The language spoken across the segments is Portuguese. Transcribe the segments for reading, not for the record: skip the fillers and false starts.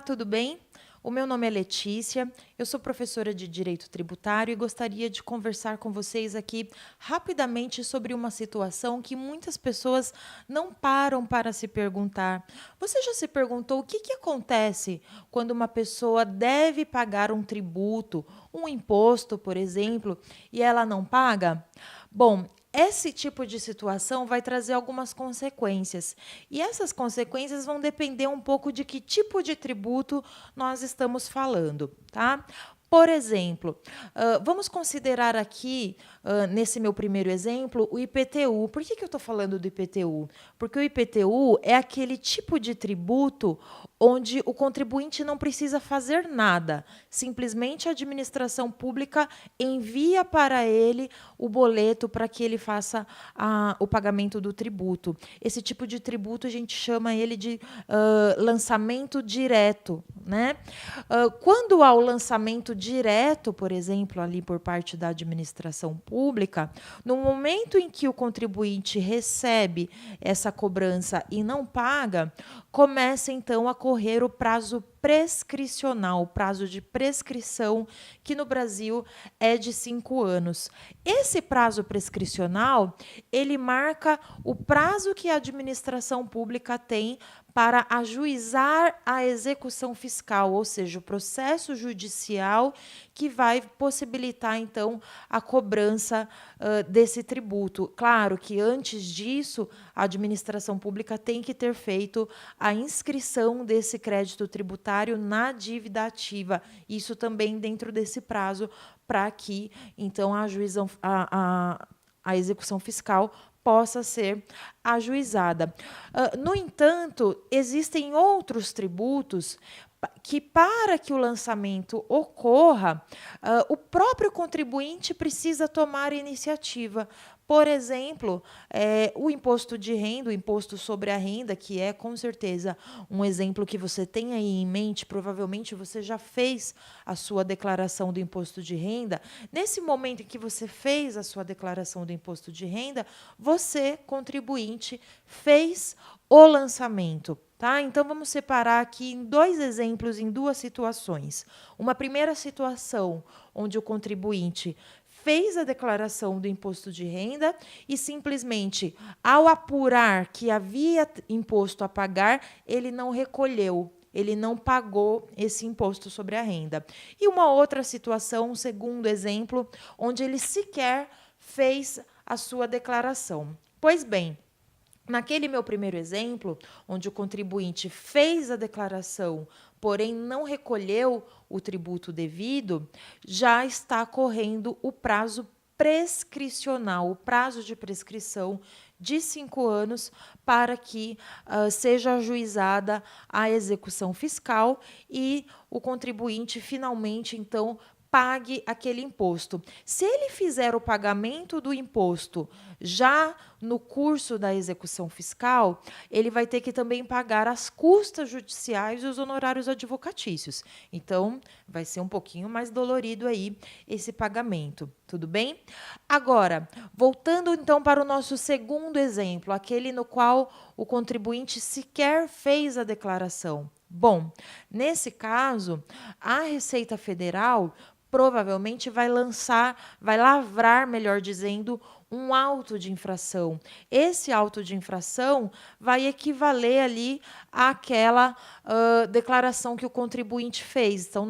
tudo bem? O meu nome é Letícia, eu sou professora de Direito Tributário e gostaria de conversar com vocês aqui rapidamente sobre uma situação que muitas pessoas não param para se perguntar. Você já se perguntou o que acontece quando uma pessoa deve pagar um tributo, um imposto, por exemplo, e ela não paga? Bom, esse tipo de situação vai trazer algumas consequências. E essas consequências vão depender um pouco de que tipo de tributo nós estamos falando, tá? Por exemplo, vamos considerar aqui, nesse meu primeiro exemplo, o IPTU. Por que eu estou falando do IPTU? Porque o IPTU é aquele tipo de tributo onde o contribuinte não precisa fazer nada. Simplesmente a administração pública envia para ele o boleto para que ele faça o pagamento do tributo. Esse tipo de tributo a gente chama ele de lançamento direto, né? Quando há o lançamento direto, por exemplo, ali por parte da administração pública, no momento em que o contribuinte recebe essa cobrança e não paga, começa então a correr o prazo prescricional, o prazo de prescrição, que no Brasil é de 5 anos. Esse prazo prescricional, ele marca o prazo que a administração pública tem para ajuizar a execução fiscal, ou seja, o processo judicial que vai possibilitar, então, a cobrança desse tributo. Claro que, antes disso, a administração pública tem que ter feito a inscrição desse crédito tributário na dívida ativa, isso também dentro desse prazo, para que, então, a execução fiscal possa ser ajuizada. No entanto, existem outros tributos que, para que o lançamento ocorra, o próprio contribuinte precisa tomar iniciativa. Por exemplo, o imposto de renda, o imposto sobre a renda, que é, com certeza, um exemplo que você tem aí em mente, provavelmente você já fez a sua declaração do imposto de renda. Nesse momento em que você fez a sua declaração do imposto de renda, você, contribuinte, fez o lançamento. Tá? Então, vamos separar aqui em dois exemplos, em duas situações. Uma primeira situação, onde o contribuinte fez a declaração do imposto de renda e simplesmente, ao apurar que havia imposto a pagar, ele não recolheu, ele não pagou esse imposto sobre a renda. E uma outra situação, um segundo exemplo, onde ele sequer fez a sua declaração. Pois bem, naquele meu primeiro exemplo, onde o contribuinte fez a declaração, porém não recolheu o tributo devido, já está correndo o prazo prescricional, o prazo de prescrição de 5 anos para que seja ajuizada a execução fiscal e o contribuinte finalmente, então, pague aquele imposto. Se ele fizer o pagamento do imposto já no curso da execução fiscal, ele vai ter que também pagar as custas judiciais e os honorários advocatícios. Então, vai ser um pouquinho mais dolorido aí esse pagamento, tudo bem? Agora, voltando então para o nosso segundo exemplo, aquele no qual o contribuinte sequer fez a declaração. Bom, nesse caso, a Receita Federal provavelmente vai lavrar, melhor dizendo, um auto de infração. Esse auto de infração vai equivaler ali àquela declaração que o contribuinte fez. Então,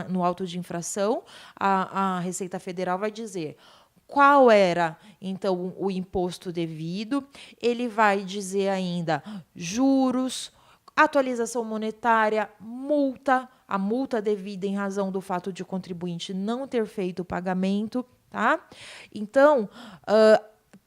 no auto de infração, a Receita Federal vai dizer qual era, então, o imposto devido. Ele vai dizer ainda juros, atualização monetária, multa, a multa devida em razão do fato de o contribuinte não ter feito o pagamento, tá? Então,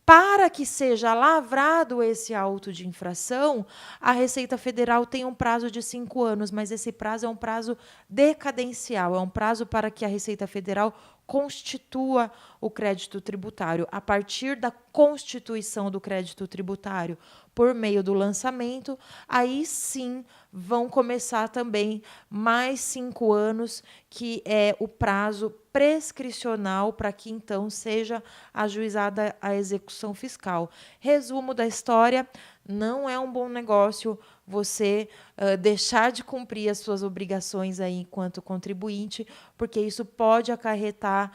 para que seja lavrado esse auto de infração, a Receita Federal tem um prazo de 5 anos, mas esse prazo é um prazo decadencial, é um prazo para que a Receita Federal constitua o crédito tributário. A partir da constituição do crédito tributário por meio do lançamento, aí sim vão começar também mais 5 anos, que é o prazo prescricional para que então seja ajuizada a execução fiscal. Resumo da história: não é um bom negócio você deixar de cumprir as suas obrigações aí enquanto contribuinte, porque isso pode acarretar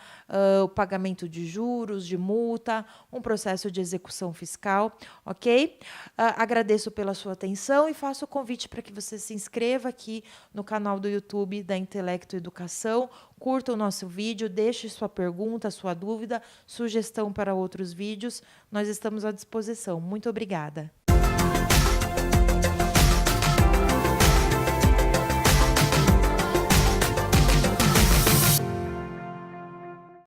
o pagamento de juros, de multa, um processo de execução fiscal, ok? Agradeço pela sua atenção e faço o convite para que você se inscreva aqui no canal do YouTube da Intelecto Educação, curta o nosso vídeo, deixe sua pergunta, sua dúvida, sugestão para outros vídeos. Nós estamos à disposição. Muito obrigada.